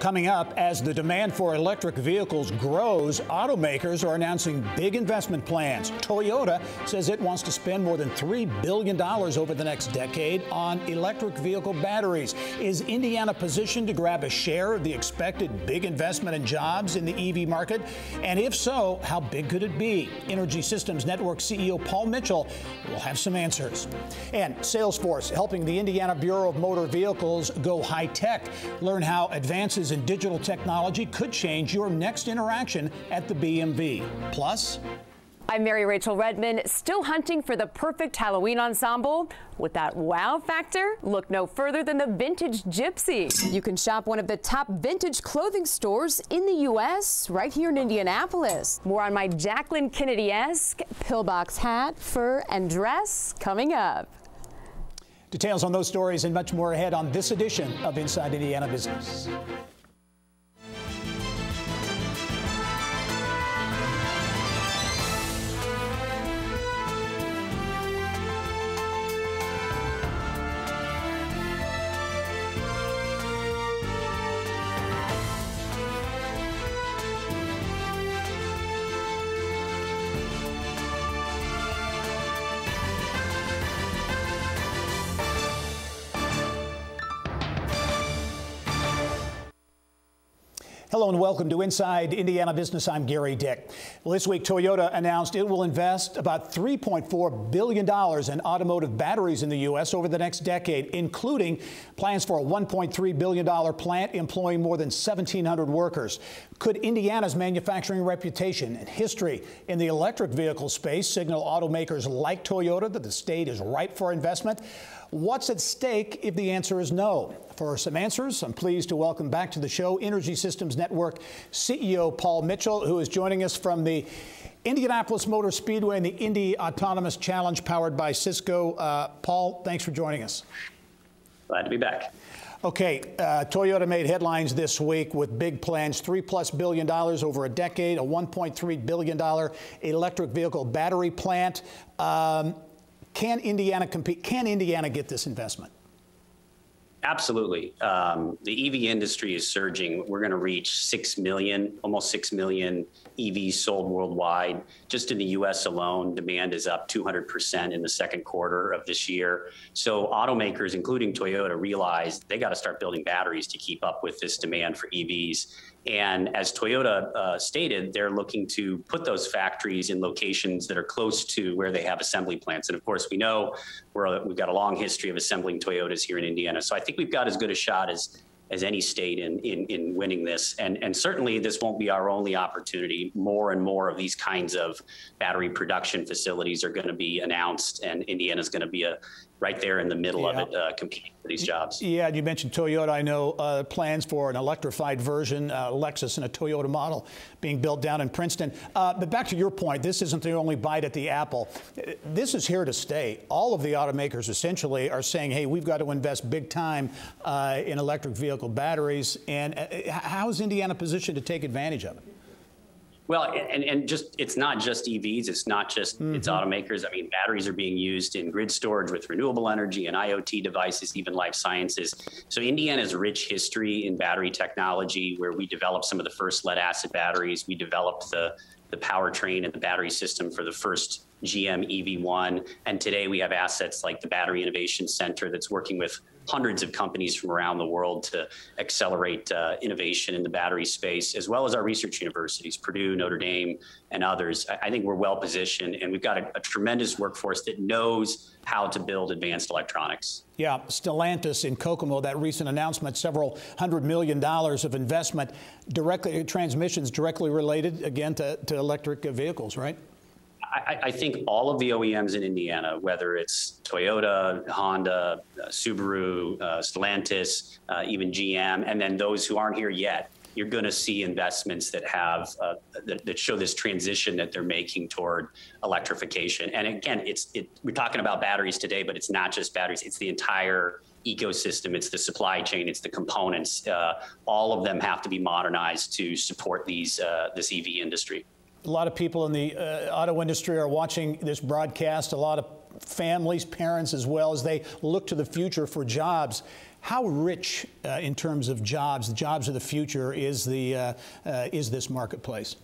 Coming up, as the demand for electric vehicles grows, automakers are announcing big investment plans. Toyota says it wants to spend more than $3 billion over the next decade on electric vehicle batteries. Is Indiana positioned to grab a share of the expected big investment in jobs in the EV market? And if so, how big could it be? Energy Systems Network CEO Paul Mitchell will have some answers. And SALESFORCE helping the Indiana Bureau of Motor Vehicles go high-tech. Learn how advances in digital technology could change your next interaction at the BMV. Plus, I'm Mary Rachel Redmond, still hunting for the perfect Halloween ensemble. With that wow factor, look no further than the Vintage GYPSY. You can shop one of the top vintage clothing stores in the U.S. right here in Indianapolis. More on my Jacqueline Kennedy-esque pillbox hat, fur, and dress coming up. Details on those stories and much more ahead on this edition of Inside Indiana Business. Hello and welcome to Inside Indiana Business. I'm Gerry Dick. Well, this week, Toyota announced it will invest about $3.4 billion in automotive batteries in the U.S. over the next decade, including plans for a $1.3 billion plant employing more than 1,700 workers. Could Indiana's manufacturing reputation and history in the electric vehicle space signal automakers like Toyota that the state is ripe for investment? What's at stake if the answer is no? For some answers, I'm pleased to welcome back to the show Energy Systems Network CEO Paul Mitchell, who is joining us from the Indianapolis Motor Speedway and the Indy Autonomous Challenge powered by Cisco. Paul, thanks for joining us. Glad to be back. Okay, Toyota made headlines this week with big plans, $3+ billion over a decade, a $1.3 billion electric vehicle battery plant. Can Indiana compete? Can Indiana get this investment? Absolutely. The EV industry is surging. We're going to reach 6 million, almost 6 million EVs sold worldwide. Just in the U.S. alone, demand is up 200% in the second quarter of this year. So automakers, including Toyota, realize they got to start building batteries to keep up with this demand for EVs. And as Toyota stated, they're looking to put those factories in locations that are close to where they have assembly plants. And of course, we know we've got a long history of assembling Toyotas here in Indiana. So I think we've got as good a shot as any state in winning this. And certainly this won't be our only opportunity. More and more of these kinds of battery production facilities are going to be announced, and Indiana's going to be right there in the middle of it, competing for these jobs. Yeah, you mentioned Toyota. I know plans for an electrified version, Lexus and a Toyota model being built down in Princeton. But back to your point, this isn't the only bite at the apple. This is here to stay. All of the automakers essentially are saying, hey, we've got to invest big time in electric vehicle batteries. And how is Indiana positioned to take advantage of it? Well, and just it's not just EVs, it's not just it's automakers. I mean, batteries are being used in grid storage with renewable energy and IoT devices, even life sciences. So Indiana's rich history in battery technology, where we developed some of the first lead acid batteries, we developed the powertrain and the battery system for the first GM EV1. And today we have assets like the Battery Innovation Center that's working with hundreds of companies from around the world to accelerate innovation in the battery space, as well as our research universities, Purdue, Notre Dame, and others. I think we're well positioned, and we've got a tremendous workforce that knows how to build advanced electronics. Yeah, Stellantis in Kokomo, that recent announcement, several $100 million of investment, transmissions directly related, again, to electric vehicles, right? I think all of the OEMs in Indiana, whether it's Toyota, Honda, Subaru, Stellantis, even GM, and then those who aren't here yet, you're going to see investments that have that show this transition that they're making toward electrification. And again, we're talking about batteries today, but it's not just batteries; it's the entire ecosystem. It's the supply chain. It's the components. All of them have to be modernized to support this EV industry. A lot of people in the auto industry are watching this broadcast, a lot of families, parents as well, as they look to the future for jobs. How rich in terms of jobs, the jobs of the future, is this marketplace?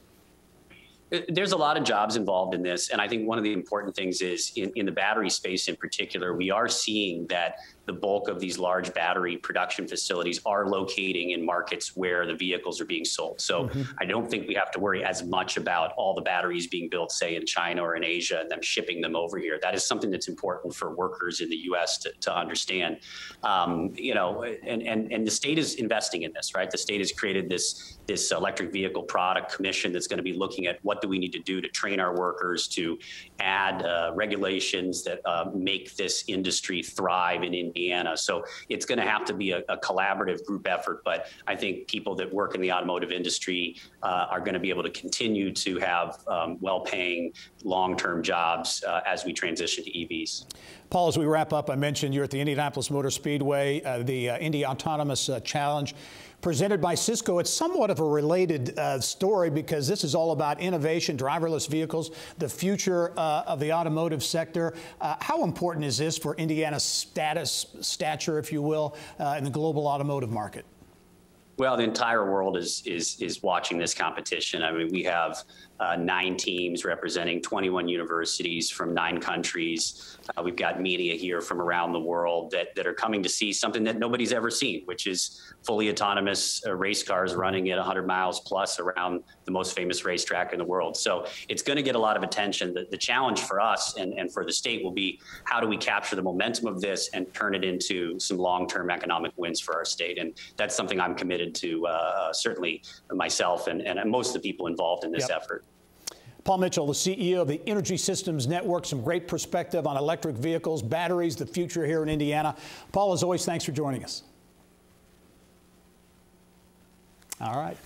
There's a lot of jobs involved in this. And I think one of the important things is in the battery space in particular, we are seeing that the bulk of these large battery production facilities are locating in markets where the vehicles are being sold. So I don't think we have to worry as much about all the batteries being built, say, in China or in Asia and them shipping them over here. That is something that's important for workers in the U.S. to understand. You know, and the state is investing in this, right? The state has created this electric vehicle product commission that's going to be looking at what do we need to do to train our workers, to add regulations that make this industry thrive in Indiana. So it's going to have to be a collaborative group effort. But I think people that work in the automotive industry are going to be able to continue to have well-paying, long-term jobs as we transition to EVs. Paul, as we wrap up, I mentioned you're at the Indianapolis Motor Speedway, the Indy Autonomous Challenge, presented by Cisco. It's somewhat of a related story because this is all about innovation, driverless vehicles, the future of the automotive sector. How important is this for Indiana's stature, if you will, in the global automotive market? Well, the entire world is watching this competition. I mean, we have 9 teams representing 21 universities from 9 countries. We've got media here from around the world that are coming to see something that nobody's ever seen, which is fully autonomous race cars running at 100 miles plus around the most famous racetrack in the world. So it's going to get a lot of attention. The challenge for us and for the state will be, how do we capture the momentum of this and turn it into some long-term economic wins for our state? And that's something I'm committed to, certainly myself and most of the people involved in this effort. Paul Mitchell, the CEO of the Energy Systems Network, some great perspective on electric vehicles, batteries, the future here in Indiana. Paul, as always, thanks for joining us. All right.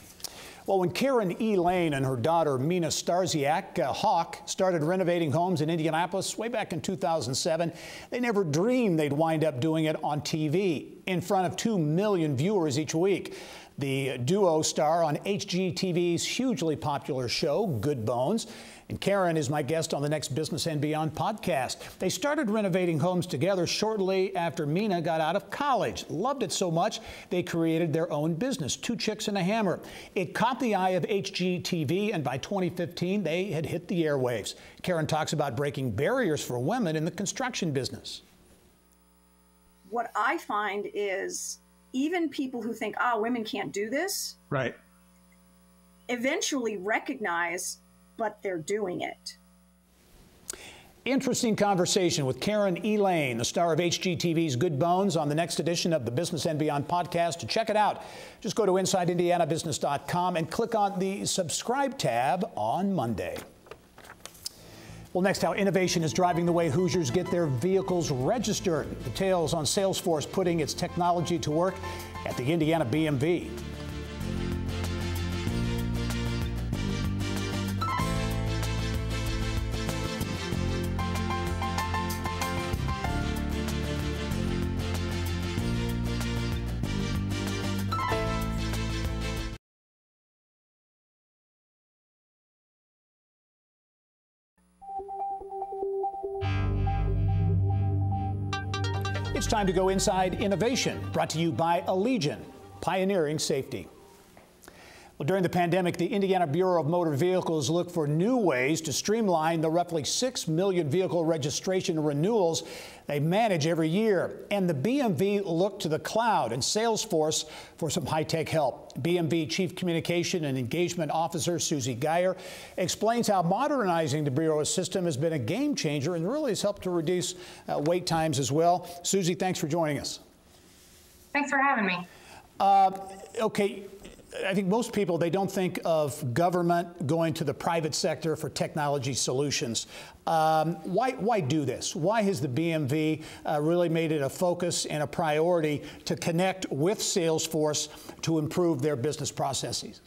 Well, when Karen E. LAINE and her daughter Mina Starsiak Hawk started renovating homes in Indianapolis way back in 2007, they never dreamed they'd wind up doing it on TV in front of 2 million viewers each week. The duo star on HGTV's hugely popular show, Good Bones. And Karen is my guest on the next Business and Beyond podcast. They started renovating homes together shortly after Mina got out of college. Loved it so much, they created their own business, 2 Chicks and a Hammer. It caught the eye of HGTV, and by 2015, they had hit the airwaves. Karen talks about breaking barriers for women in the construction business. What I find is even people who think, women can't do this, right, eventually recognize, but they're doing it. Interesting conversation with Karen E. LAINE, the star of HGTV's Good Bones, on the next edition of the Business and Beyond podcast. To check it out, just go to InsideIndianaBusiness.com and click on the subscribe tab on Monday. Well, next, how innovation is driving the way Hoosiers get their vehicles registered. Details on SALESFORCE putting its technology to work at the Indiana BMV. It's time to go inside innovation, brought to you by Allegiant, pioneering safety. Well, during the pandemic, the Indiana Bureau of Motor Vehicles looked for new ways to streamline the roughly 6 million vehicle registration renewals they manage every year. And the BMV looked to the cloud and Salesforce for some high-tech help. BMV Chief Communication and Engagement Officer Susie Geyer explains how modernizing the Bureau's system has been a game changer and really has helped to reduce wait times as well. Susie, thanks for joining us. Thanks for having me. Okay. I think most people, they don't think of government going to the private sector for technology solutions. Why do this? Why has the BMV really made it a focus and a priority to connect with Salesforce to improve their business processes?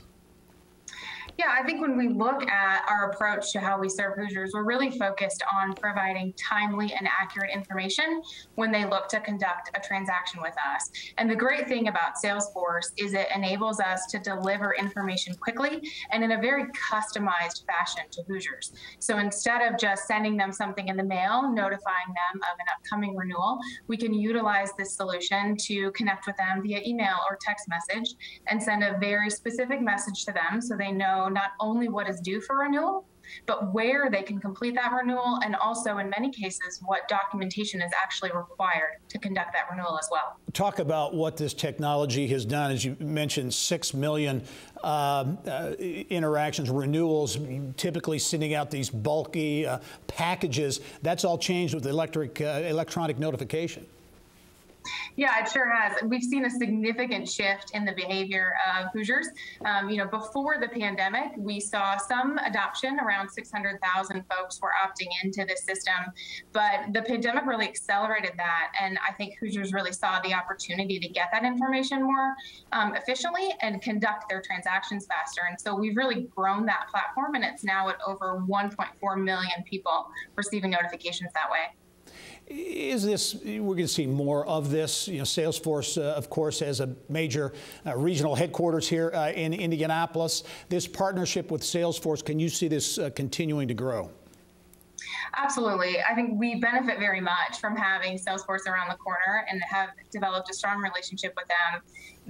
Yeah, I think when we look at our approach to how we serve Hoosiers, we're really focused on providing timely and accurate information when they look to conduct a transaction with us. And the great thing about SALESFORCE is it enables us to deliver information quickly and in a very customized fashion to Hoosiers. So instead of just sending them something in the mail, notifying them of an upcoming renewal, we can utilize this solution to connect with them via email or text message and send a very specific message to them so they know not only what is due for renewal, but where they can complete that renewal, and also in many cases what documentation is actually required to conduct that renewal as well. Talk about what this technology has done. As you mentioned, 6 million interactions, renewals, typically sending out these bulky packages. That's all changed with electronic notification. Yeah, it sure has. We've seen a significant shift in the behavior of Hoosiers. Before the pandemic, we saw some adoption. Around 600,000 folks were opting into this system, but the pandemic really accelerated that. And I think Hoosiers really saw the opportunity to get that information more efficiently and conduct their transactions faster. And so we've really grown that platform, and it's now at over 1.4 million people receiving notifications that way. Is this, we're going to see more of this? SALESFORCE, of course, has a major regional headquarters here in Indianapolis. This partnership with SALESFORCE, can you see this continuing to grow? Absolutely. I think we benefit very much from having SALESFORCE around the corner and have developed a strong relationship with them.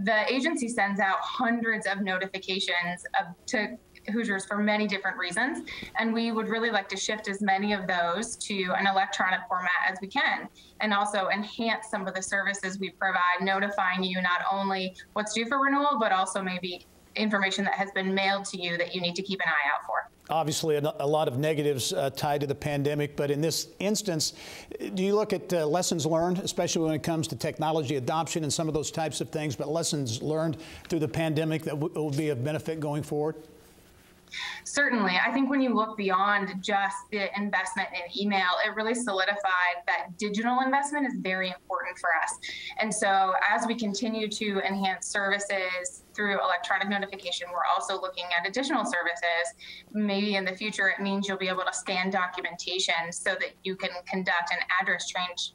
The agency sends out hundreds of notifications to Hoosiers for many different reasons, and we would really like to shift as many of those to an electronic format as we can, and also enhance some of the services we provide, notifying you not only what's due for renewal, but also maybe information that has been mailed to you that you need to keep an eye out for. Obviously, a lot of negatives tied to the pandemic, but in this instance, do you look at lessons learned, especially when it comes to technology adoption and some of those types of things, but lessons learned through the pandemic that will be of benefit going forward? Certainly. I think when you look beyond just the investment in email, it really solidified that digital investment is very important for us. And so as we continue to enhance services through electronic notification, we're also looking at additional services. Maybe in the future, it means you'll be able to scan documentation so that you can conduct an address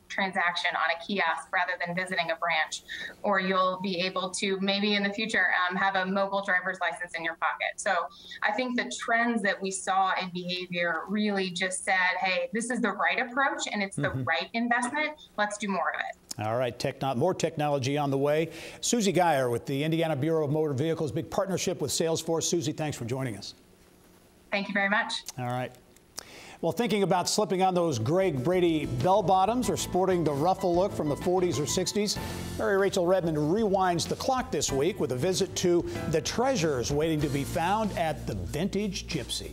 transaction on a kiosk rather than visiting a branch. Or you'll be able to maybe in the future have a mobile driver's license in your pocket. So I think the trends that we saw in behavior really just said, hey, this is the right approach and it's the right investment. Let's do more of it. All right, more technology on the way. Susie Geyer with the Indiana Bureau of Motor Vehicles, big partnership with SALESFORCE. Susie, thanks for joining us. Thank you very much. All right. Well, thinking about slipping on those Greg Brady bell-bottoms or sporting the ruffle look from the 40s or 60s, Mary Rachel Redmond rewinds the clock this week with a visit to the treasures waiting to be found at the Vintage Gypsy.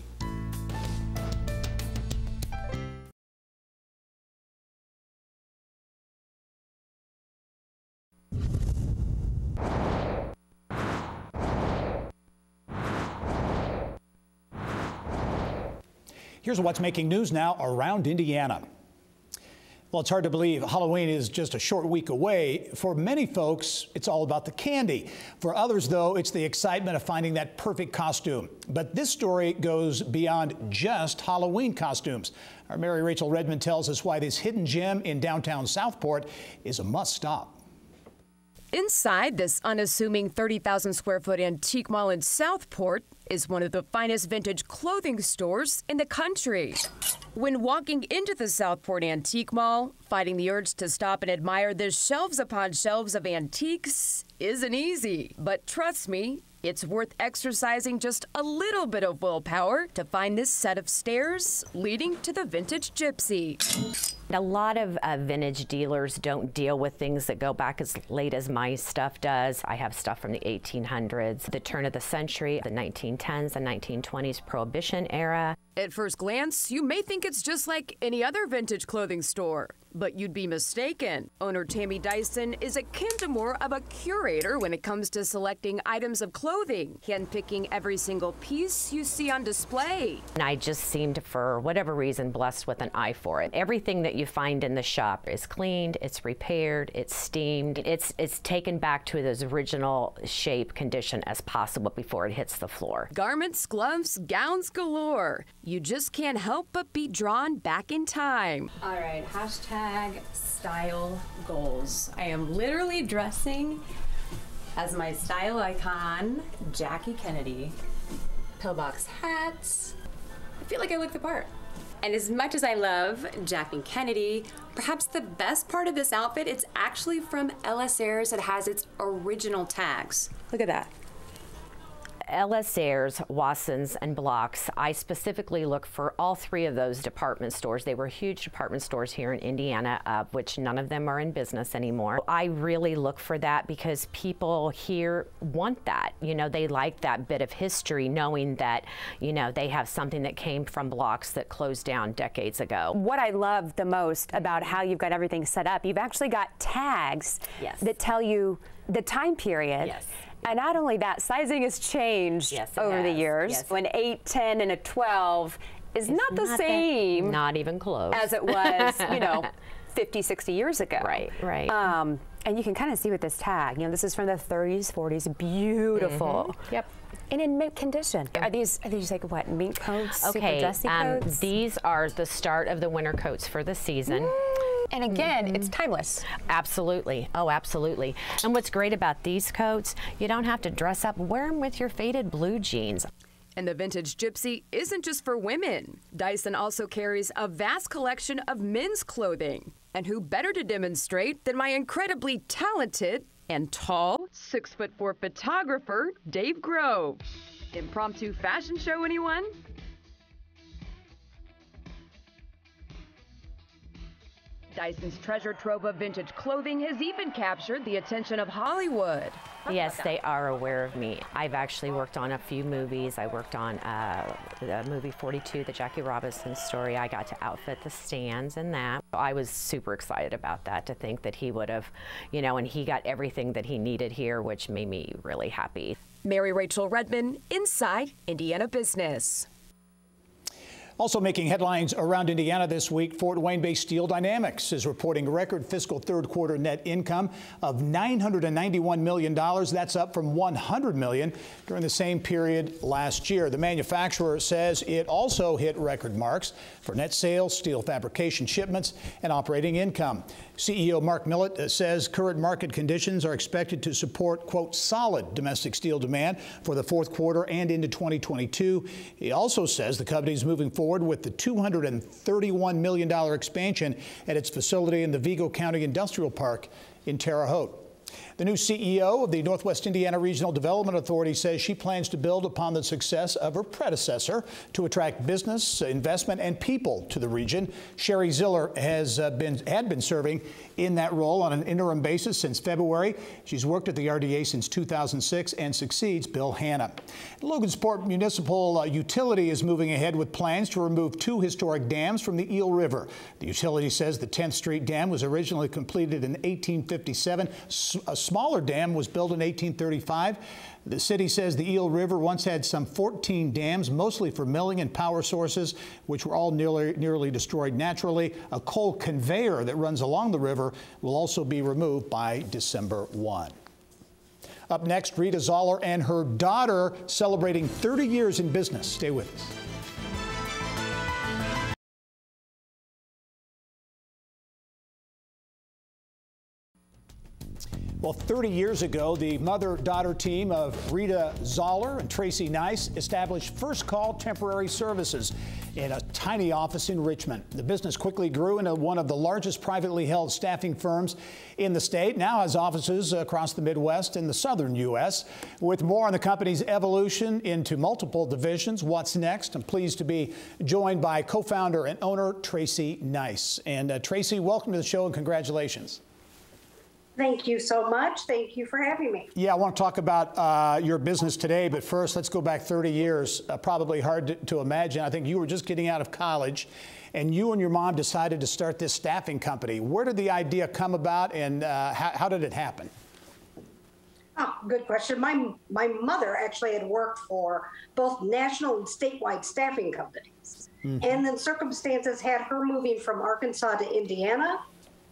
Here's what's making news now around Indiana. Well, it's hard to believe Halloween is just a short week away. For many folks, it's all about the candy. For others, though, it's the excitement of finding that perfect costume. But this story goes beyond just Halloween costumes. Our Mary Rachel Redmond tells us why this hidden gem in downtown Southport is a must-stop. Inside this unassuming 30,000 square foot antique mall in Southport is one of the finest vintage clothing stores in the country. When walking into the Southport Antique Mall, fighting the urge to stop and admire the shelves upon shelves of antiques isn't easy. But trust me, it's worth exercising just a little bit of willpower to find this set of stairs leading to the Vintage Gypsy. A lot of vintage dealers don't deal with things that go back as late as my stuff does. I have stuff from the 1800s, the turn of the century, the 1910s, the 1920s, Prohibition era. At first glance, you may think it's just like any other vintage clothing store. But you'd be mistaken. Owner Tammy Dyson is akin to more of a curator when it comes to selecting items of clothing, handpicking every single piece you see on display. And I just seemed, for whatever reason, blessed with an eye for it. Everything that you find in the shop is cleaned, it's repaired, it's steamed, it's taken back to its original shape, condition as possible before it hits the floor. Garments, gloves, gowns galore. You just can't help but be drawn back in time. All right, hashtag style goals. I am literally dressing as my style icon, Jackie Kennedy. Pillbox hats. I feel like I look the part. And as much as I love Jackie Kennedy, perhaps the best part of this outfit, it's actually from LS Airs. It has its original tags. Look at that. LS Airs, Watsons, and Blocks. I specifically look for all three of those department stores. They were huge department stores here in Indiana, which none of them are in business anymore. I really look for that because people here want that. You know, they like that bit of history, knowing that, you know, they have something that came from Blocks that closed down decades ago. What I love the most about how you've got everything set up, you've actually got tags that tell you the time period. Yes. And not only that, sizing has changed over the years. Yes. An 8, 10, and a 12 is not the same. Not even close. As it was, you know, 50, 60 years ago. Right, right. And you can kind of see with this tag, you know, this is from the 30s, 40s, beautiful. Yep. And in mint condition. Are these like what, mink coats, Okay, super dressy coats? These are the start of the winter coats for the season. And again, it's timeless. Absolutely. Oh, absolutely. And what's great about these coats, you don't have to dress up. Wear them with your faded blue jeans. And the vintage gypsy isn't just for women. Dyson also carries a vast collection of men's clothing. And who better to demonstrate than my incredibly talented and tall 6'4" photographer, Dave Grove. Impromptu fashion show, anyone? Dyson's treasure trove of vintage clothing has even captured the attention of Hollywood. Yes, they are aware of me. I've actually worked on a few movies. I worked on the movie 42, the Jackie Robinson story. I got to outfit the stands and that. I was super excited about that, to think that he would have, you know, and he got everything that he needed here, which made me really happy. Mary Rachel Redmond, Inside Indiana Business. Also making headlines around Indiana this week, Fort Wayne-based Steel Dynamics is reporting record fiscal third quarter net income of $991 million. That's up from $100 million during the same period last year. The manufacturer says it also hit record marks for net sales, steel fabrication shipments, and operating income. CEO Mark Millett says current market conditions are expected to support, quote, solid domestic steel demand for the fourth quarter and into 2022. He also says the company is moving forward with the $231 million expansion at its facility in the Vigo County Industrial Park in Terre Haute. The new CEO of the Northwest Indiana Regional Development Authority says she plans to build upon the success of her predecessor to attract business, investment, and people to the region. Sherry Ziller had been serving in that role on an interim basis since February. She's worked at the RDA since 2006 and succeeds Bill Hanna. Logansport Municipal Utility is moving ahead with plans to remove 2 historic dams from the Eel River. The utility says the 10th Street Dam was originally completed in 1857. A smaller dam was built in 1835. The city says the Eel River once had some 14 dams, mostly for milling and power sources, which were all nearly destroyed naturally. A coal conveyor that runs along the river will also be removed by December 1. Up next, Rita Zoller and her daughter celebrating 30 years in business. Stay with us. Well, 30 years ago, the mother-daughter team of Rita Zoller and Tracy Nice established First Call Temporary Services in a tiny office in Richmond. The business quickly grew into one of the largest privately held staffing firms in the state, now has offices across the Midwest and the southern U.S. With more on the company's evolution into multiple divisions, what's next? I'm pleased to be joined by co-founder and owner Tracy Nice. And Tracy, welcome to the show and congratulations. Thank you so much. Thank you for having me. Yeah, I want to talk about your business today, but first let's go back 30 years. Probably hard to imagine. I think you were just getting out of college and you and your mom decided to start this staffing company. Where did the idea come about and how did it happen? Oh, good question. My mother actually had worked for both national and statewide staffing companies. Mm-hmm. And then circumstances had her moving from Arkansas to Indiana,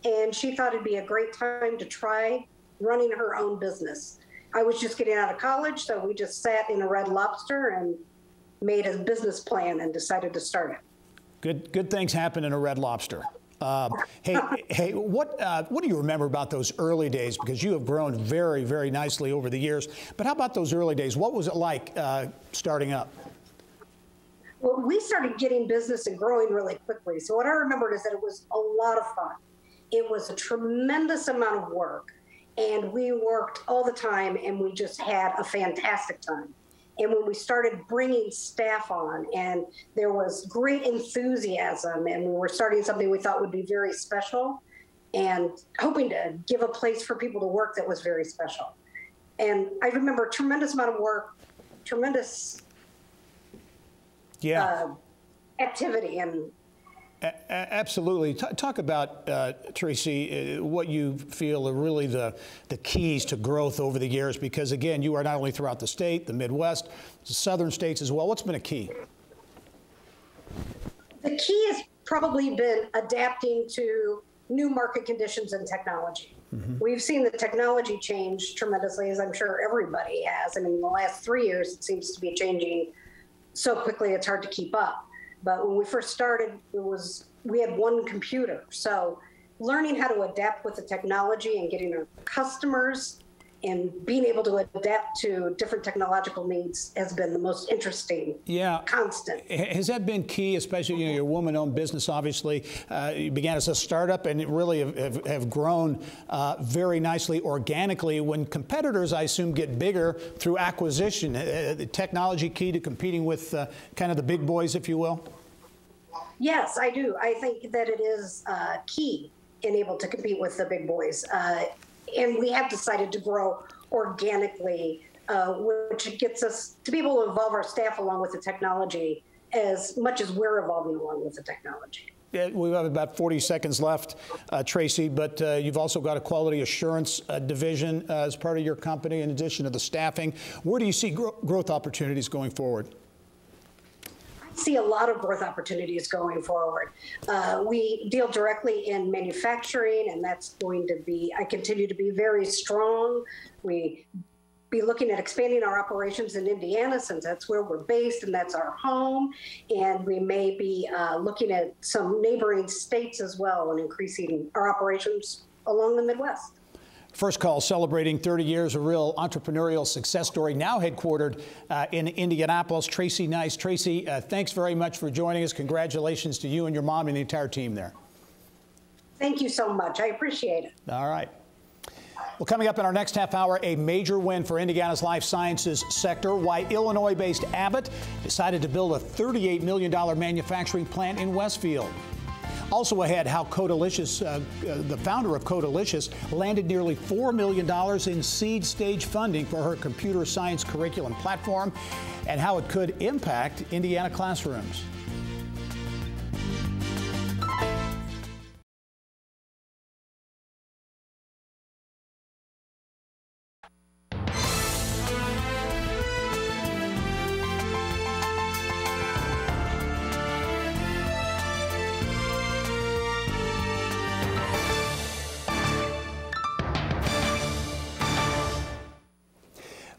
and she thought it'd be a great time to try running her own business. I was just getting out of college, so we just sat in a Red Lobster and made a business plan and decided to start it. Good things happen in a Red Lobster. Hey, what do you remember about those early days? Because you have grown very, very nicely over the years. But how about those early days? What was it like starting up? Well, we started getting business and growing really quickly. So what I remembered is that it was a lot of fun. It was a tremendous amount of work, and we worked all the time, and we just had a fantastic time. And when we started bringing staff on, and there was great enthusiasm, and we were starting something we thought would be very special, and hoping to give a place for people to work that was very special. And I remember a tremendous amount of work, tremendous activity, and absolutely. Talk about, Tracy, what you feel are really the keys to growth over the years, because, again, you are not only throughout the state, the Midwest, the southern states as well. What's been a key? The key has probably been adapting to new market conditions and technology. Mm-hmm. We've seen the technology change tremendously, as I'm sure everybody has. I mean, in the last 3 years, it seems to be changing so quickly it's hard to keep up. But when we first started, we had one computer. So learning how to adapt with the technology and getting our customers and being able to adapt to different technological needs has been the most interesting constant. Has that been key, especially, your woman-owned business, obviously? You began as a startup and it really have grown very nicely organically. When competitors, I assume, get bigger through acquisition, the technology key to competing with kind of the big boys, if you will? Yes, I do. I think that it is key in able to compete with the big boys. And we have decided to grow organically, which gets us to be able to evolve our staff along with the technology as much as we're evolving along with the technology. Yeah, we have about 40 seconds left, Tracy, but you've also got a quality assurance division as part of your company in addition to the staffing. Where do you see growth opportunities going forward? See a lot of growth opportunities going forward. We deal directly in manufacturing, and that's going to be, I continue to be very strong. We be looking at expanding our operations in Indiana, since that's where we're based and that's our home. And we may be looking at some neighboring states as well and increasing our operations along the Midwest. First Call celebrating 30 years, a real entrepreneurial success story, now headquartered in Indianapolis. Tracy Nice. Tracy, thanks very much for joining us. Congratulations to you and your mom and the entire team there. Thank you so much. I appreciate it. All right. Well, coming up in our next half hour, a major win for Indiana's life sciences sector. Why Illinois-based Abbott decided to build a $38 million manufacturing plant in Westfield. Also ahead, how Codalicious, the founder of Codalicious, landed nearly $4 million in seed stage funding for her computer science curriculum platform, and how it could impact Indiana classrooms.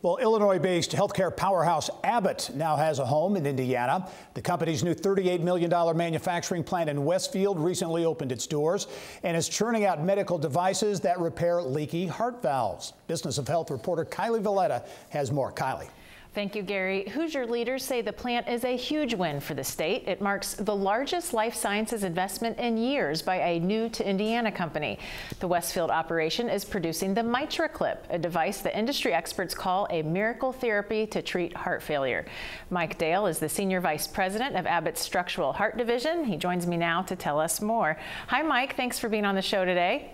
Well, Illinois-based healthcare powerhouse Abbott now has a home in Indiana. The company's new $38 million manufacturing plant in Westfield recently opened its doors and is churning out medical devices that repair leaky heart valves. Business of Health reporter Kylie Valletta has more. Kylie. Thank you, Gary. Hoosier leaders say the plant is a huge win for the state. It marks the largest life sciences investment in years by a new to Indiana company. The Westfield operation is producing the MITRACLIP, a device the industry experts call a miracle therapy to treat heart failure. Mike Dale is the Senior Vice President of Abbott's Structural Heart Division. He joins me now to tell us more. Hi, Mike. Thanks for being on the show today.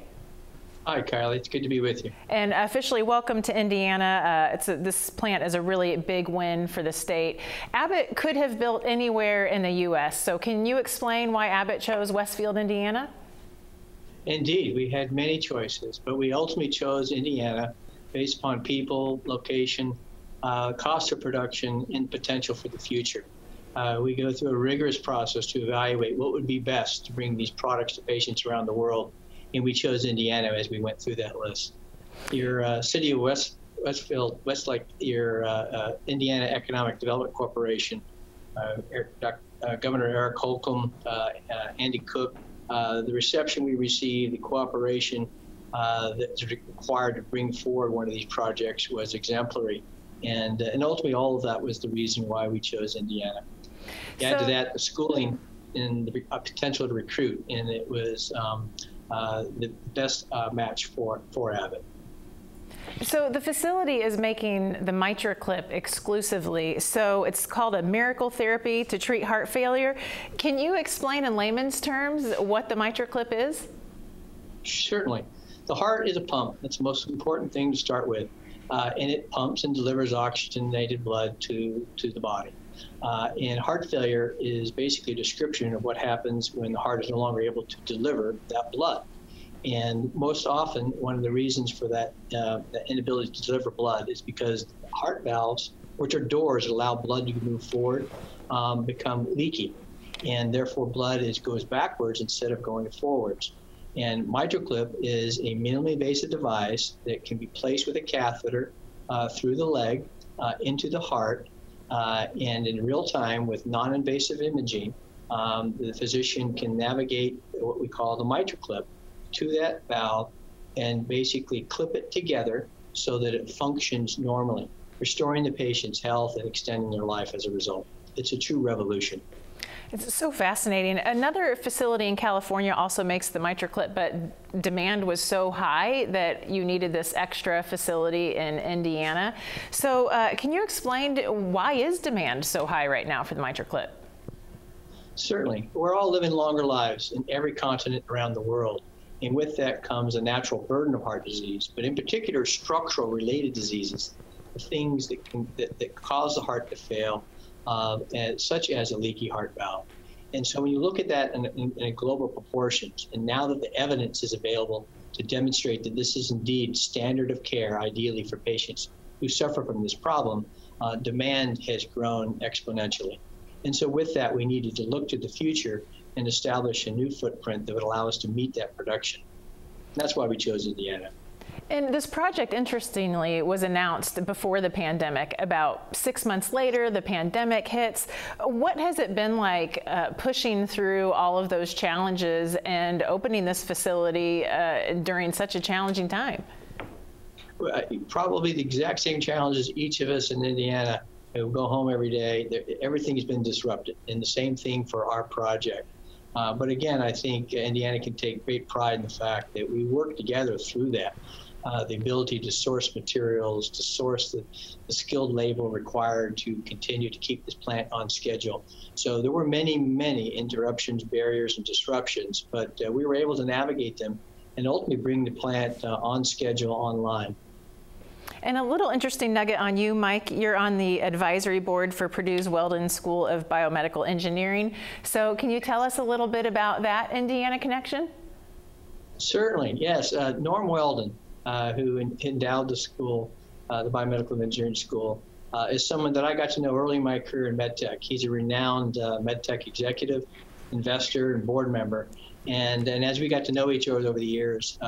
Hi, Kylie. It's good to be with you. And officially welcome to Indiana. This plant is a really big win for the state. Abbott could have built anywhere in the U.S. So can you explain why Abbott chose Westfield, Indiana? Indeed, we had many choices, but we ultimately chose Indiana based upon people, location, cost of production, and potential for the future. We go through a rigorous process to evaluate what would be best to bring these products to patients around the world, and we chose Indiana as we went through that list. Your city of Westfield, Westlake, your Indiana Economic Development Corporation, Governor Eric Holcomb, Andy Cook, the reception we received, the cooperation that's required to bring forward one of these projects was exemplary. And ultimately, all of that was the reason why we chose Indiana. Add to that the schooling and the potential to recruit, and it was the best match for Abbott. So the facility is making the MITRACLIP exclusively. So it's called a miracle therapy to treat heart failure. Can you explain in layman's terms what the MITRACLIP is? Certainly. The heart is a pump. That's the most important thing to start with. And it pumps and delivers oxygenated blood to the body. And heart failure is basically a description of what happens when the heart is no longer able to deliver that blood. And most often, one of the reasons for that inability to deliver blood is because heart valves, which are doors that allow blood to move forward, become leaky. And therefore, blood goes backwards instead of going forwards. And MITRACLIP is a minimally invasive device that can be placed with a catheter through the leg into the heart. And in real time, with non-invasive imaging, the physician can navigate what we call the MITRACLIP to that valve and basically clip it together so that it functions normally, restoring the patient's health and extending their life as a result. It's a true revolution. It's so fascinating. Another facility in California also makes the MITRACLIP, but demand was so high that you needed this extra facility in Indiana. So can you explain why is demand so high right now for the MITRACLIP? Certainly. We're all living longer lives in every continent around the world. And with that comes a natural burden of heart disease, but in particular structural related diseases, the things that cause the heart to fail, such as a leaky heart valve. And so when you look at that in a global proportions, and now that the evidence is available to demonstrate that this is indeed standard of care, ideally for patients who suffer from this problem, demand has grown exponentially. And so with that, we needed to look to the future and establish a new footprint that would allow us to meet that production. And that's why we chose Indiana. And this project, interestingly, was announced before the pandemic. About 6 months later, the pandemic hits. What has it been like pushing through all of those challenges and opening this facility during such a challenging time? Probably the exact same challenges each of us in Indiana who go home every day. Everything has been disrupted, and the same thing for our project. But again, I think Indiana can take great pride in the fact that we work together through that. The ability to source materials, to source the skilled labor required to continue to keep this plant on schedule. So there were many, many interruptions, barriers, and disruptions, but we were able to navigate them and ultimately bring the plant on schedule online. And a little interesting nugget on you, Mike. You're on the advisory board for Purdue's Weldon School of Biomedical Engineering. So can you tell us a little bit about that Indiana connection? Certainly, yes. Norm Weldon, who endowed the school, the Biomedical Engineering School, is someone that I got to know early in my career in medtech. He's a renowned medtech executive, investor, and board member. And as we got to know each other over the years,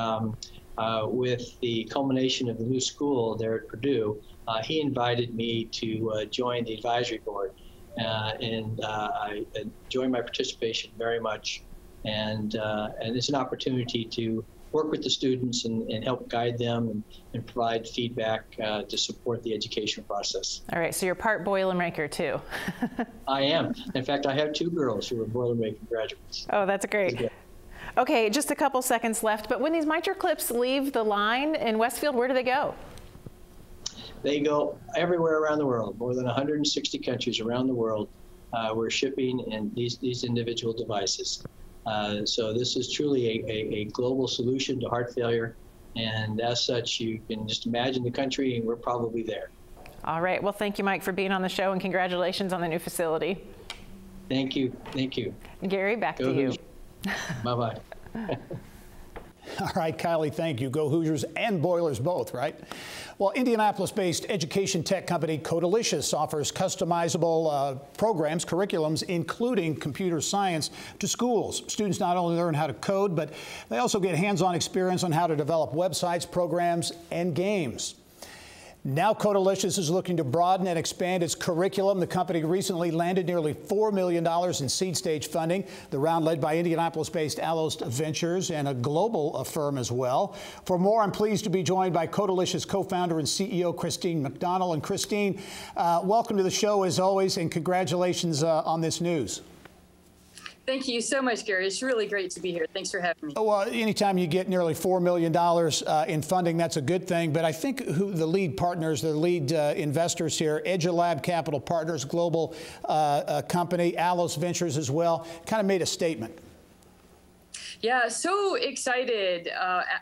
with the culmination of the new school there at Purdue, he invited me to join the advisory board. And I enjoyed my participation very much. And it's an opportunity to work with the students and help guide them and provide feedback to support the education process. All right, so you're part Boilermaker too. I am. In fact, I have 2 girls who are Boilermaker graduates. Oh, that's great. Okay, just a couple seconds left, but when these MITRACLIPs leave the line in Westfield, where do they go? They go everywhere around the world, more than 160 countries around the world. We're shipping in these individual devices. So this is truly a global solution to heart failure, And as such, you can just imagine the country, and we're probably there. All right. Well, thank you, Mike, for being on the show, and congratulations on the new facility. Thank you. Thank you. Gary, back to you. Bye-bye. All right, Kylie, thank you. Go Hoosiers and Boilers both, right? Well, Indianapolis-based education tech company Codalicious offers customizable programs, curriculums, including computer science to schools. Students not only learn how to code, but they also get hands-on experience on how to develop websites, programs, and games. Now Codalicious is looking to broaden and expand its curriculum. The company recently landed nearly $4 million in seed stage funding, the round led by Indianapolis-based Allos Ventures and a global firm as well. For more, I'm pleased to be joined by Codalicious co-founder and CEO Christine McDonald. And Christine, welcome to the show as always, and congratulations on this news. Thank you so much, Gary. It's really great to be here. Thanks for having me. Well, anytime you get nearly $4 million in funding, that's a good thing. But I think the lead partners, the lead investors here, EduLab Capital Partners, global company, Allos Ventures as well, kind of made a statement. Yeah, so excited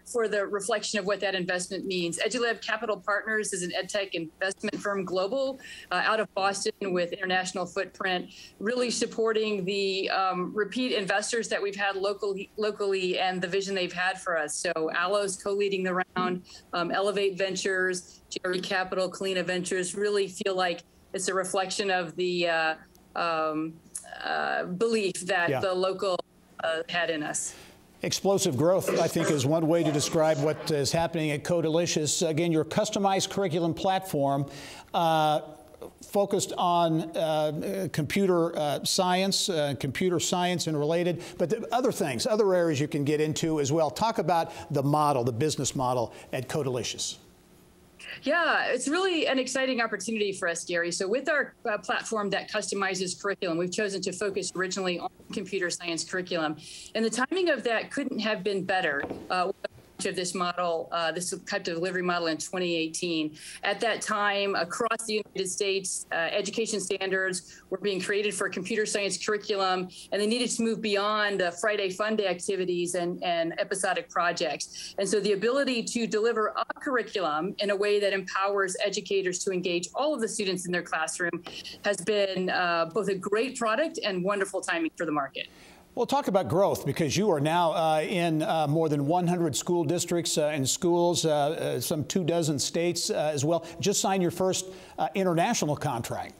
for the reflection of what that investment means. EduLab Capital Partners is an edtech investment firm, global, out of Boston with international footprint, really supporting the repeat investors that we've had locally and the vision they've had for us. So Allos co-leading the round, Elevate Ventures, Gerry Capital, Kalina Ventures, really feel like it's a reflection of the belief that the local had in us. Explosive growth, I think, is one way to describe what is happening at Codalicious. Again, your customized curriculum platform focused on computer science and related, but other things, other areas you can get into as well. Talk about the model, the business model at Codalicious. Yeah, it's really an exciting opportunity for us, Gary. So with our platform that customizes curriculum, we've chosen to focus originally on computer science curriculum. And the timing of that couldn't have been better. Of this model, this type of delivery model in 2018. At that time, across the United States, education standards were being created for computer science curriculum, and they needed to move beyond Friday fun day activities and episodic projects. And so the ability to deliver a curriculum in a way that empowers educators to engage all of the students in their classroom has been both a great product and wonderful timing for the market. Well, talk about growth, because you are now in more than 100 school districts and schools, some 24 states as well. Just signed your first international contract.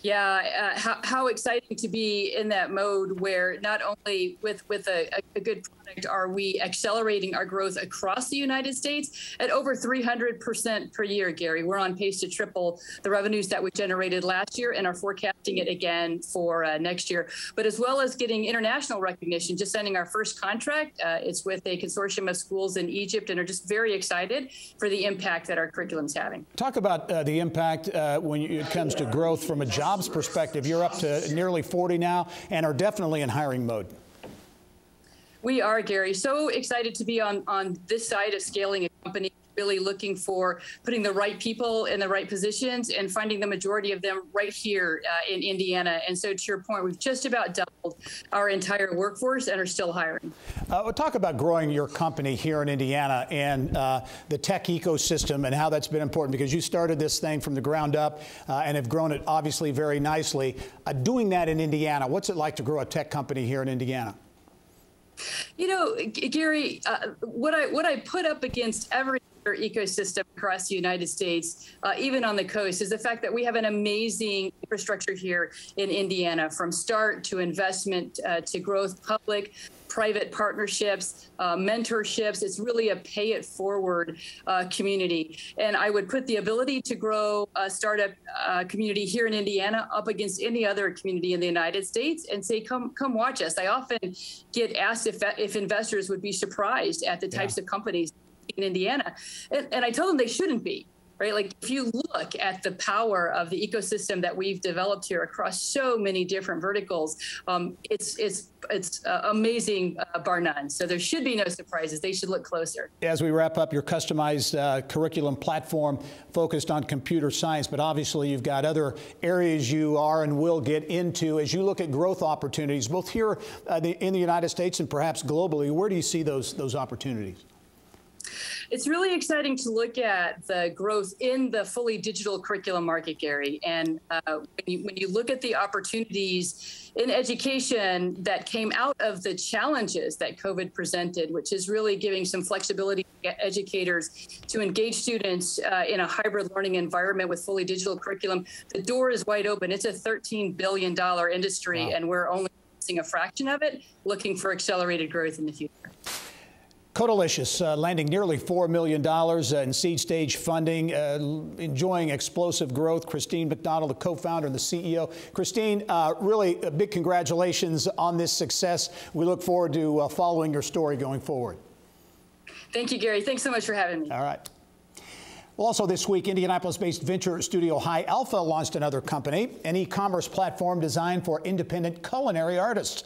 Yeah, how exciting to be in that mode where not only with a good product are we accelerating our growth across the United States at over 300% per year, Gary. We're on pace to triple the revenues that we generated last year and are forecasting it again for next year. But as well as getting international recognition, just signing our first contract, it's with a consortium of schools in Egypt, and are just very excited for the impact that our curriculum's having. Talk about the impact when it comes to growth from a jobs perspective. You're up to nearly 40 now and are definitely in hiring mode. We are, Gary. So excited to be on this side of scaling a company, really looking for putting the right people in the right positions and finding the majority of them right here in Indiana. And so to your point, we've just about doubled our entire workforce and are still hiring. We'll talk about growing your company here in Indiana and the tech ecosystem and how that's been important, because you started this thing from the ground up and have grown it obviously very nicely. Doing that in Indiana, what's it like to grow a tech company here in Indiana? You know, Gary, what I put up against every ecosystem across the United States, even on the coast, is the fact that we have an amazing infrastructure here in Indiana, from start to investment to growth, public, private partnerships, mentorships. It's really a pay it forward community. And I would put the ability to grow a startup community here in Indiana up against any other community in the United States and say, come watch us. I often get asked if investors would be surprised at the types of companies in Indiana. And I told them they shouldn't be. Right? Like, if you look at the power of the ecosystem that we've developed here across so many different verticals, it's amazing, bar none. So there should be no surprises. They should look closer. As we wrap up, your customized curriculum platform focused on computer science, but obviously you've got other areas you are and will get into. As you look at growth opportunities, both here in the United States and perhaps globally, where do you see those opportunities? It's really exciting to look at the growth in the fully digital curriculum market, Gary. And when you look at the opportunities in education that came out of the challenges that COVID presented, which is really giving some flexibility to educators to engage students in a hybrid learning environment with fully digital curriculum, the door is wide open. It's a $13 billion industry, wow. And we're only seeing a fraction of it, looking for accelerated growth in the future. Codalicious landing nearly $4 million in seed stage funding, enjoying explosive growth. Christine McDonald, the co-founder and the CEO. Christine, really a big congratulations on this success. We look forward to following your story going forward. Thank you, Gary. Thanks so much for having me. All right. Well, also this week, Indianapolis-based venture studio High Alpha launched another company, an e-commerce platform designed for independent culinary artists.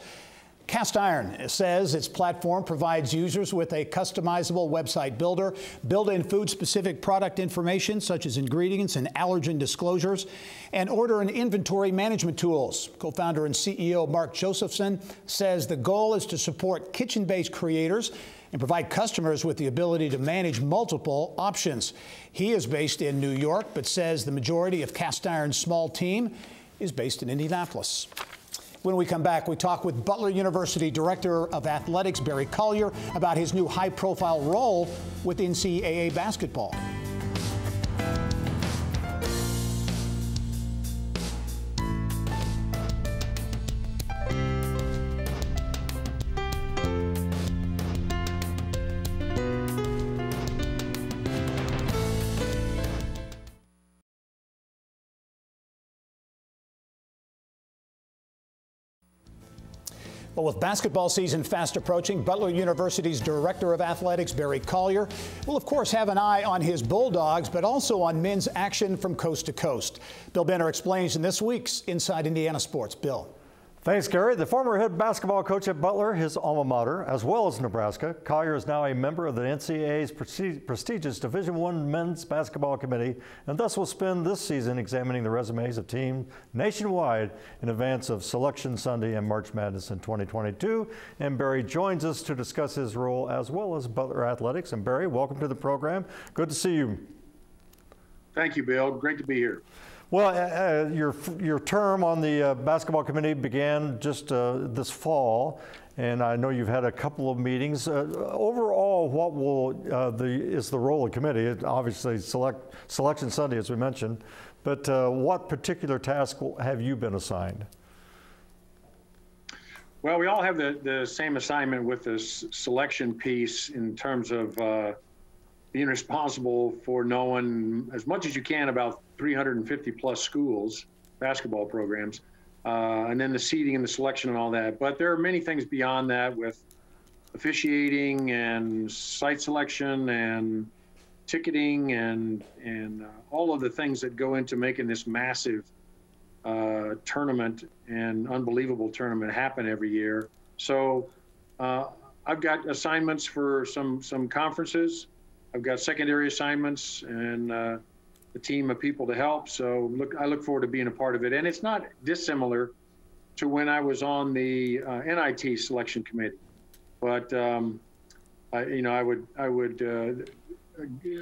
Cast Iron says its platform provides users with a customizable website builder, built-in food-specific product information such as ingredients and allergen disclosures, and order and inventory management tools. Co-founder and CEO Mark Josephson says the goal is to support kitchen-based creators and provide customers with the ability to manage multiple options. He is based in New York, but says the majority of Cast Iron's small team is based in Indianapolis. When we come back, we talk with Butler University Director of Athletics, Barry Collier, about his new high-profile role with NCAA basketball. Well, with basketball season fast approaching, Butler University's Director of Athletics, Barry Collier, will of course have an eye on his Bulldogs, but also on men's action from coast to coast. Bill Benner explains in this week's Inside Indiana Sports. Bill. Thanks, Gary. The former head basketball coach at Butler, his alma mater, as well as Nebraska, Collier is now a member of the NCAA's prestigious Division I Men's Basketball Committee, and thus will spend this season examining the resumes of teams nationwide in advance of Selection Sunday and March Madness in 2022. And Barry joins us to discuss his role as well as Butler Athletics. And Barry, welcome to the program. Good to see you. Thank you, Bill. Great to be here. Well, your term on the basketball committee began just this fall, and I know you've had a couple of meetings. Overall, what is the role of the committee? Obviously, Selection Sunday, as we mentioned, but what particular task have you been assigned? Well, we all have the same assignment with this selection piece in terms of being responsible for knowing as much as you can about 350 plus schools, basketball programs, and then the seeding and the selection and all that. But there are many things beyond that with officiating and site selection and ticketing and all of the things that go into making this massive tournament and unbelievable tournament happen every year. So I've got assignments for some conferences. I've got secondary assignments and a team of people to help. So I look forward to being a part of it. And it's not dissimilar to when I was on the NIT selection committee. But I would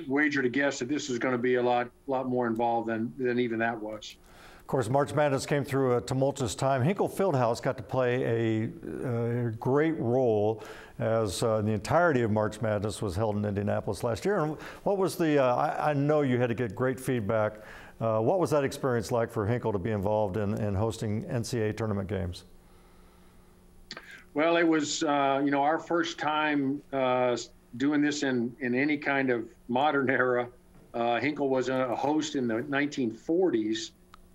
wager to guess that this is going to be a lot more involved than even that was. Of course, March Madness came through a tumultuous time. Hinkle Fieldhouse got to play a great role as the entirety of March Madness was held in Indianapolis last year. And what was the, I know you had to get great feedback. What was that experience like for Hinkle to be involved in hosting NCAA tournament games? Well, it was, our first time doing this in any kind of modern era. Hinkle was a host in the 1940s.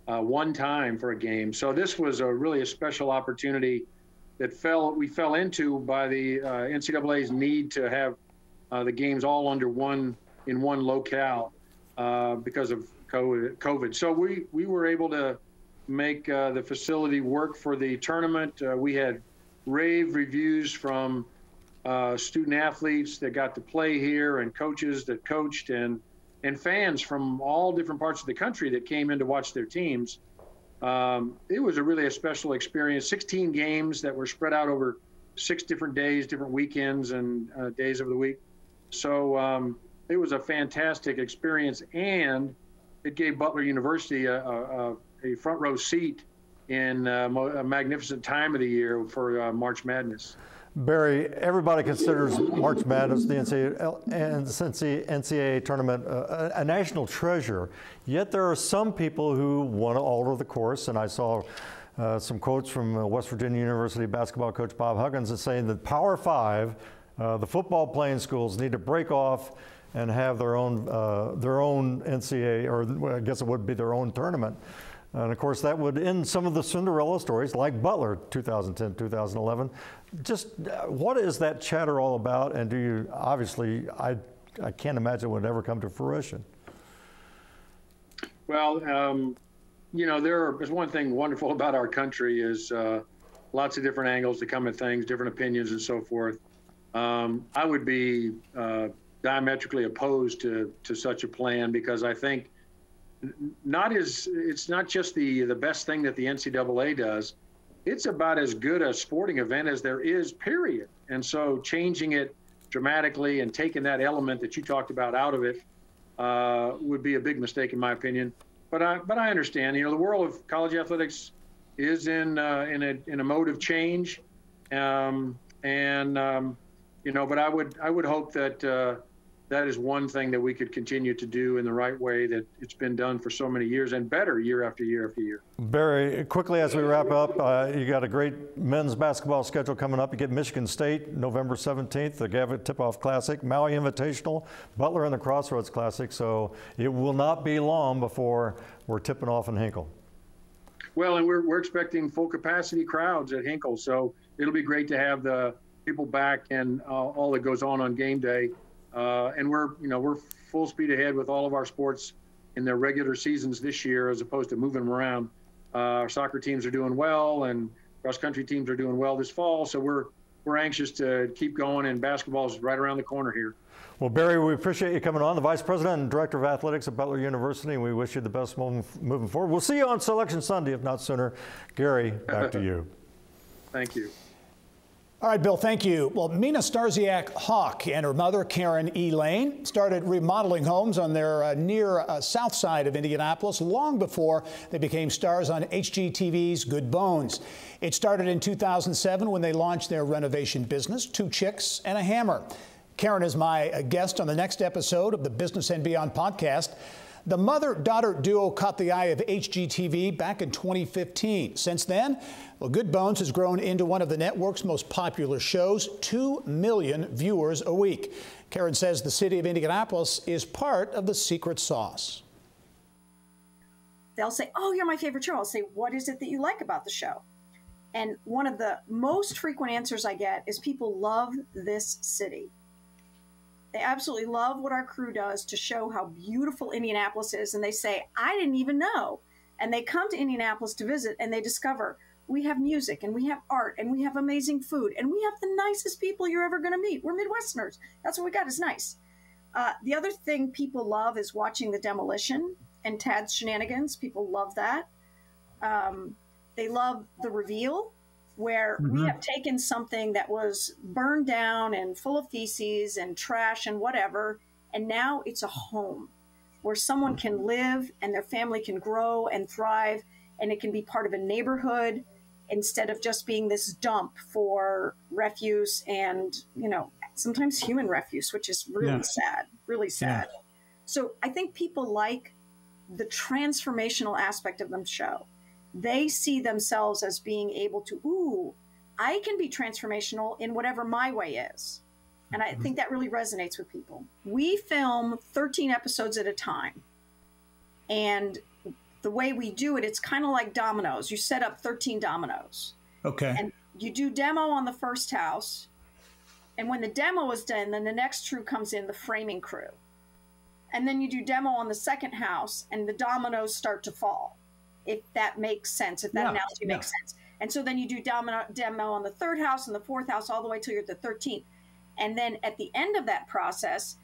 One time for a game. So this was really a special opportunity that we fell into by the NCAA's need to have the games all in one locale because of COVID. So we were able to make the facility work for the tournament. We had rave reviews from student athletes that got to play here and coaches that coached and fans from all different parts of the country that came in to watch their teams. It was really a special experience. 16 games that were spread out over 6 different days, different weekends and days of the week. So it was a fantastic experience, and it gave Butler University a front row seat in a magnificent time of the year for March Madness. Barry, everybody considers March Madness, the NCAA tournament, a national treasure. Yet there are some people who want to alter the course, and I saw some quotes from West Virginia University basketball coach Bob Huggins saying that Power Five, the football playing schools, need to break off and have their own NCAA, or I guess it would be their own tournament. And of course, that would end some of the Cinderella stories like Butler 2010, 2011. Just what is that chatter all about? And do you, obviously, I can't imagine it would ever come to fruition. Well, you know, there's one thing wonderful about our country is lots of different angles to come at things, different opinions and so forth. I would be diametrically opposed to such a plan, because I think it's not just the best thing that the NCAA does. It's about as good a sporting event as there is, period. And so changing it dramatically and taking that element that you talked about out of it would be a big mistake, in my opinion. But I understand. You know, the world of college athletics is in a mode of change, you know. But I would hope that that is one thing that we could continue to do in the right way that it's been done for so many years, and better year after year after year. Barry, quickly as we wrap up, you got a great men's basketball schedule coming up. You get Michigan State November 17th, the Gavitt Tip-Off Classic, Maui Invitational, Butler and the Crossroads Classic. So it will not be long before we're tipping off in Hinkle. Well, and we're expecting full capacity crowds at Hinkle, so it'll be great to have the people back and all that goes on game day. And we're full speed ahead with all of our sports in their regular seasons this year, as opposed to moving them around. Our soccer teams are doing well, and cross country teams are doing well this fall. So we're anxious to keep going, and basketball is right around the corner here. Well, Barry, we appreciate you coming on, the Vice President and Director of Athletics at Butler University, and we wish you the best moving forward. We'll see you on Selection Sunday, if not sooner. Gerry, back to you. Thank you. All right, Bill, thank you. Well, Mina Starsiak-Hawk and her mother, Karen E. Lane, started remodeling homes on their near south side of Indianapolis long before they became stars on HGTV's Good Bones. It started in 2007 when they launched their renovation business, Two Chicks and a Hammer. Karen is my guest on the next episode of the Business and Beyond podcast. The mother-daughter duo caught the eye of HGTV back in 2015. Since then, well, Good Bones has grown into one of the network's most popular shows, 2 million viewers a week. Karen says the city of Indianapolis is part of the secret sauce. They'll say, "Oh, you're my favorite show." I'll say, "What is it that you like about the show?" And one of the most frequent answers I get is people love this city. They absolutely love what our crew does to show how beautiful Indianapolis is. And they say, "I didn't even know." And they come to Indianapolis to visit, and they discover we have music, and we have art, and we have amazing food, and we have the nicest people you're ever going to meet. We're Midwesterners. That's what we got, is nice. The other thing people love is watching the demolition and Tad's shenanigans. People love that. They love the reveal, where we have taken something that was burned down and full of feces and trash and whatever, and now it's a home where someone can live and their family can grow and thrive, and it can be part of a neighborhood instead of just being this dump for refuse and, you know, sometimes human refuse, which is really sad, really sad. Yeah. So I think people like the transformational aspect of the show. They see themselves as being able to, ooh, I can be transformational in whatever my way is. And I think that really resonates with people. We film 13 episodes at a time. And the way we do it, it's kind of like dominoes. You set up 13 dominoes. Okay. And you do demo on the first house. And when the demo is done, then the next crew comes in, the framing crew. And then you do demo on the second house, and the dominoes start to fall. If that makes sense, if that analogy makes sense. And so then you do demo on the third house and the fourth house all the way till you're at the 13th. And then at the end of that process,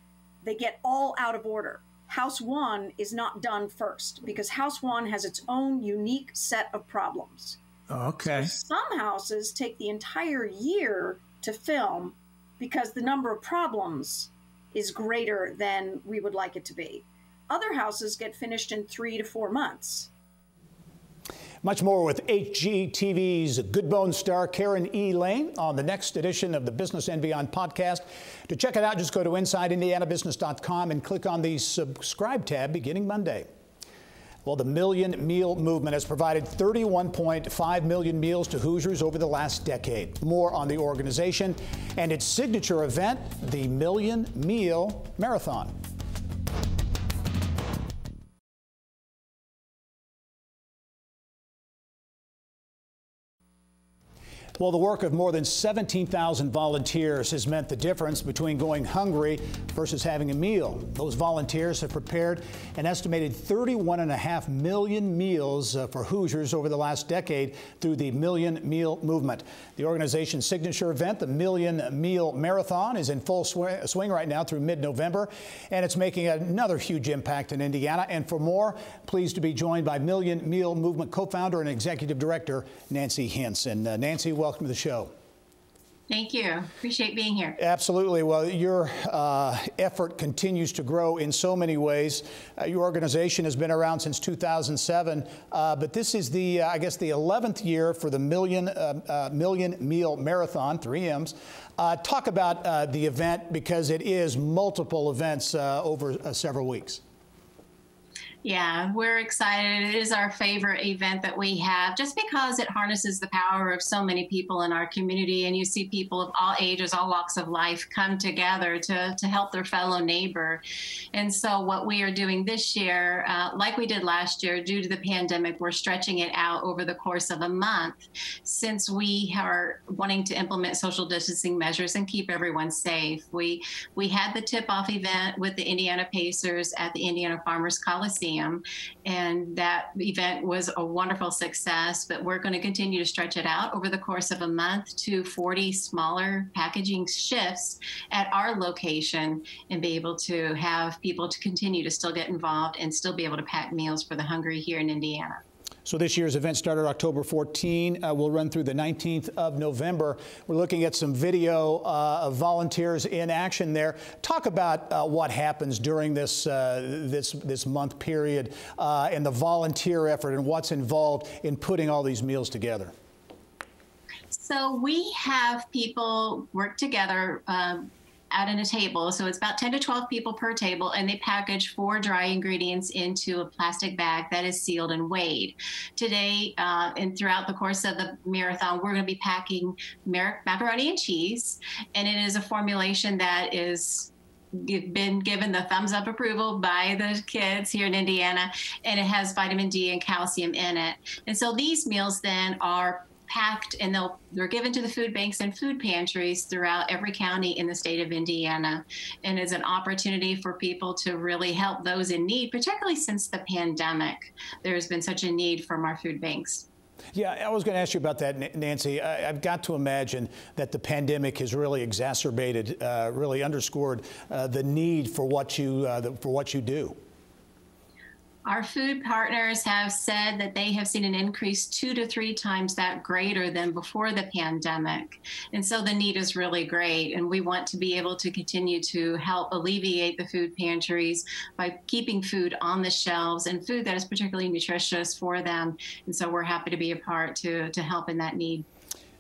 they get all out of order. House one is not done first because house one has its own unique set of problems. Okay. So some houses take the entire year to film because the number of problems is greater than we would like it to be. Other houses get finished in 3 to 4 months. Much more with HGTV's Good Bones star Karen E. LAINE on the next edition of the Business and Beyond podcast. To check it out, just go to InsideIndianaBusiness.com and click on the subscribe tab beginning Monday. Well, the Million Meal Movement has provided 31.5 million meals to Hoosiers over the last decade. More on the organization and its signature event, the Million Meal Marathon. Well, the work of more than 17,000 volunteers has meant the difference between going hungry versus having a meal. Those volunteers have prepared an estimated 31.5 million meals for Hoosiers over the last decade through the Million Meal Movement. The organization's signature event, the Million Meal Marathon, is in full swing right now through mid-November, and it's making another huge impact in Indiana. And for more, pleased to be joined by Million Meal Movement co-founder and executive director Nancy Hintz. And Nancy, welcome to the show. Thank you. Appreciate being here. Absolutely. Well, your effort continues to grow in so many ways. Your organization has been around since 2007, but this is the, I guess, the 11th year for the Million Meal Marathon, 3 M's. Talk about the event, because it is multiple events over several weeks. Yeah, we're excited. It is our favorite event that we have, just because it harnesses the power of so many people in our community, and you see people of all ages, all walks of life come together to help their fellow neighbor. And so what we are doing this year, like we did last year, due to the pandemic, we're stretching it out over the course of a month, since we are wanting to implement social distancing measures and keep everyone safe. We had the tip-off event with the Indiana Pacers at the Indiana Farmers Coliseum, and that event was a wonderful success, but we're going to continue to stretch it out over the course of a month to 40 smaller packaging shifts at our location, and be able to have people to continue to still get involved and still be able to pack meals for the hungry here in Indiana. So this year's event started October 14. Will run through the 19th of November. We're looking at some video of volunteers in action there. Talk about what happens during this this month period and the volunteer effort and what's involved in putting all these meals together. So we have people work together out on a table. So it's about 10 to 12 people per table, and they package 4 dry ingredients into a plastic bag that is sealed and weighed. Today, and throughout the course of the marathon, we're going to be packing macaroni and cheese, and it is a formulation that is been given the thumbs up approval by the kids here in Indiana, and it has vitamin D and calcium in it. And so these meals then are packed, and they're given to the food banks and food pantries throughout every county in the state of Indiana, and is an opportunity for people to really help those in need, particularly since the pandemic. There's been such a need from our food banks. Yeah, I was going to ask you about that, Nancy. I've got to imagine that the pandemic has really exacerbated, really underscored the need for what you do. Our food partners have said that they have seen an increase 2 to 3 times that greater than before the pandemic. And so the need is really great. And we want to be able to continue to help alleviate the food pantries by keeping food on the shelves, and food that is particularly nutritious for them. And so we're happy to be a part to help in that need.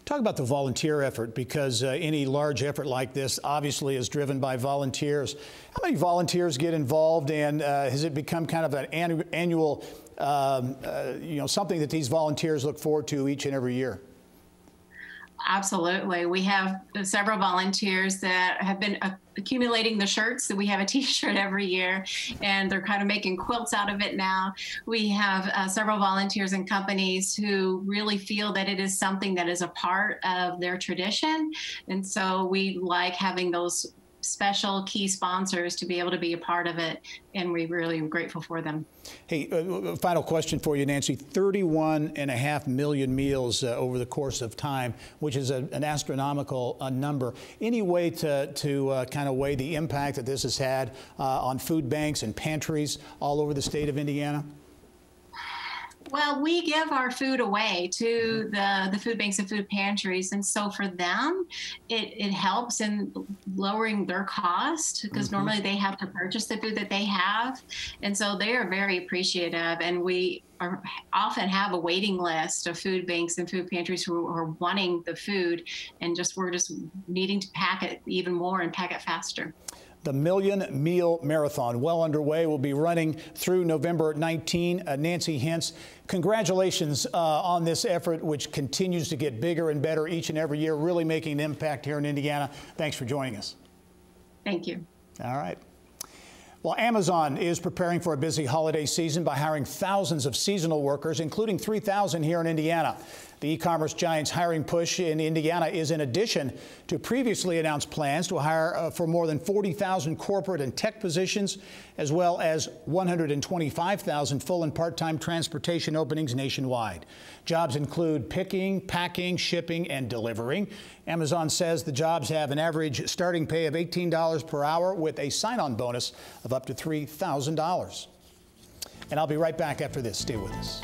Talk about the volunteer effort, because any large effort like this obviously is driven by volunteers. How many volunteers get involved, and has it become kind of an annual, something that these volunteers look forward to each and every year? Absolutely. We have several volunteers that have been accumulating the shirts. So we have a T-shirt every year, and they're kind of making quilts out of it now. We have several volunteers and companies who really feel that it is something that is a part of their tradition. And so we like having those special key sponsors to be able to be a part of it, and we're really grateful for them. Hey, final question for you, Nancy. 31.5 million meals over the course of time, which is an astronomical number. Any way to kind of weigh the impact that this has had on food banks and pantries all over the state of Indiana? Well, we give our food away to the food banks and food pantries. And so for them, it helps in lowering their cost because normally they have to purchase the food that they have. And so they are very appreciative. And we often have a waiting list of food banks and food pantries who are wanting the food. And we're just needing to pack it even more and pack it faster. The Million Meal Marathon, well underway, will be running through November 19. Nancy Hintz, congratulations on this effort, which continues to get bigger and better each and every year, really making an impact here in Indiana. Thanks for joining us. Thank you. All right. Well, Amazon is preparing for a busy holiday season by hiring thousands of seasonal workers, including 3,000 here in Indiana. The e-commerce giant's hiring push in Indiana is in addition to previously announced plans to hire for more than 40,000 corporate and tech positions, as well as 125,000 full and part-time transportation openings nationwide. Jobs include picking, packing, shipping, and delivering. Amazon says the jobs have an average starting pay of $18 per hour with a sign-on bonus of up to $3,000. And I'll be right back after this. Stay with us.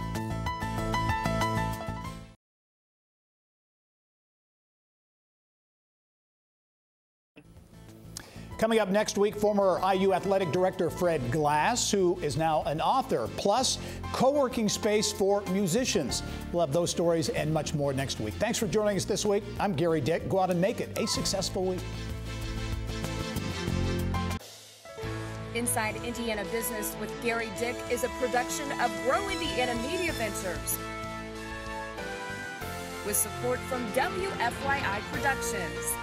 Coming up next week, former IU athletic director Fred Glass, who is now an author, plus co-working space for musicians. We'll have those stories and much more next week. Thanks for joining us this week. I'm Gerry Dick. Go out and make it a successful week. Inside Indiana Business with Gerry Dick is a production of Grow Indiana Media Ventures with support from WFYI Productions.